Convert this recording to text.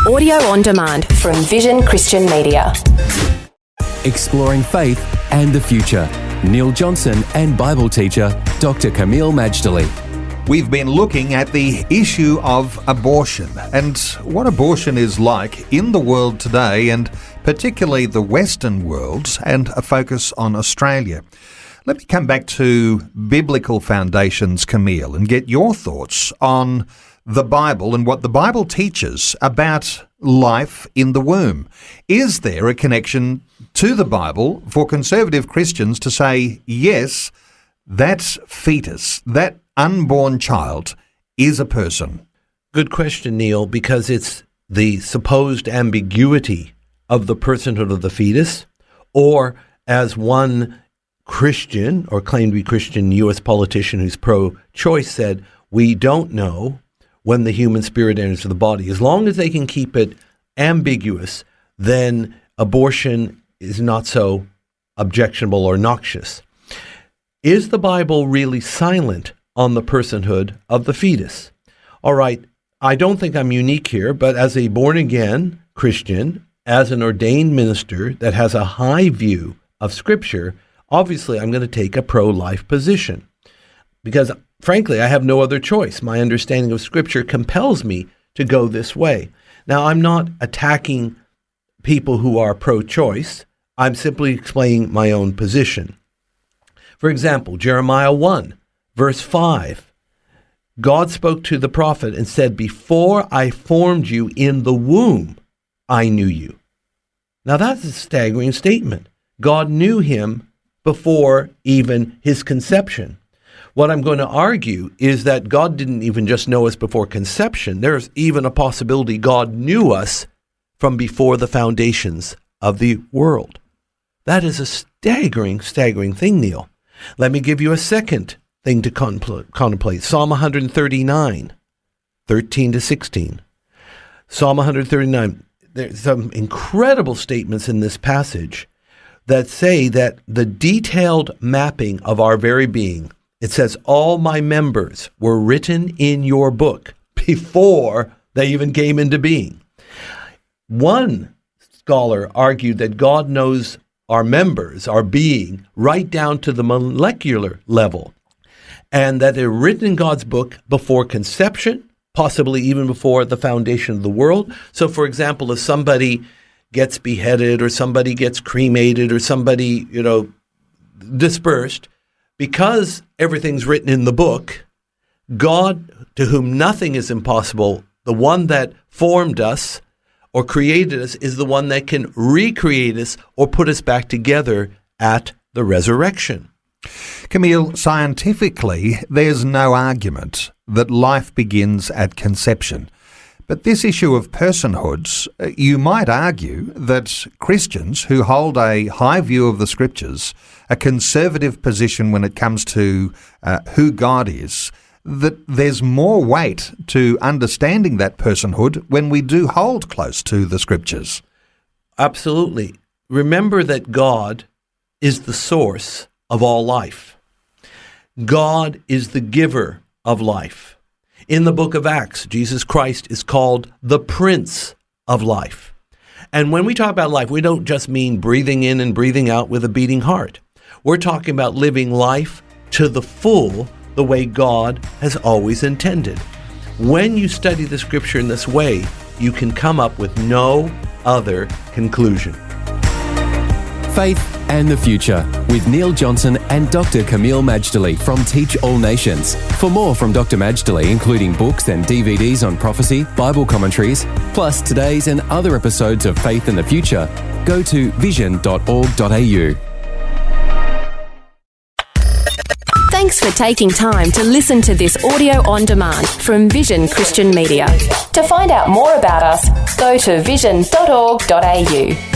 Audio on demand from Vision Christian Media. Exploring faith and the future. Neil Johnson and Bible teacher Dr. Kameel Majdali. We've been looking at the issue of abortion and what abortion is like in the world today, and particularly the Western world, and a focus on Australia. Let me come back to biblical foundations, Kameel, and get your thoughts on the Bible and what the Bible teaches about life in the womb. Is there a connection to the Bible for conservative Christians to say, yes, that fetus, that unborn child is a person? Good question, Neil, because it's the supposed ambiguity of the personhood of the fetus, or as one Christian, or claimed to be Christian, U.S. politician who's pro-choice said, we don't know when the human spirit enters the body. As long as they can keep it ambiguous, then abortion is not so objectionable or noxious. Is the Bible really silent on the personhood of the fetus? All right, I don't think I'm unique here, but as a born-again Christian, as an ordained minister that has a high view of Scripture, obviously I'm going to take a pro-life position because, frankly, I have no other choice. My understanding of Scripture compels me to go this way. Now, I'm not attacking people who are pro-choice. I'm simply explaining my own position. For example, Jeremiah 1, verse 5, God spoke to the prophet and said, "Before I formed you in the womb, I knew you." Now, that's a staggering statement. God knew him before even his conception. What I'm going to argue is that God didn't even just know us before conception. There's even a possibility God knew us from before the foundations of the world. That is a staggering thing, Neil. Let me give you a second thing to contemplate. Psalm 139, 13 to 16. Psalm 139, there's some incredible statements in this passage that say that the detailed mapping of our very being, it says, all my members were written in your book before they even came into being. One scholar argued that God knows our members, our being, right down to the molecular level, and that they're written in God's book before conception, possibly even before the foundation of the world. So, for example, if somebody gets beheaded or somebody gets cremated or somebody, dispersed, because everything's written in the book, God, to whom nothing is impossible, the one that formed us or created us, is the one that can recreate us or put us back together at the resurrection. Kameel, scientifically, there's no argument that life begins at conception. But this issue of personhoods, you might argue that Christians who hold a high view of the Scriptures, a conservative position when it comes to who God is, that there's more weight to understanding that personhood when we do hold close to the Scriptures. Absolutely. Remember that God is the source of all life. God is the giver of life. In the book of Acts, Jesus Christ is called the Prince of Life. And when we talk about life, we don't just mean breathing in and breathing out with a beating heart. We're talking about living life to the full, the way God has always intended. When you study the Scripture in this way, you can come up with no other conclusion. Faith and the Future with Neil Johnson and Dr. Kameel Majdali from Teach All Nations. For more from Dr. Majdali, including books and DVDs on prophecy, Bible commentaries, plus today's and other episodes of Faith and the Future, go to vision.org.au. Thanks for taking time to listen to this audio on demand from Vision Christian Media. To find out more about us, go to vision.org.au.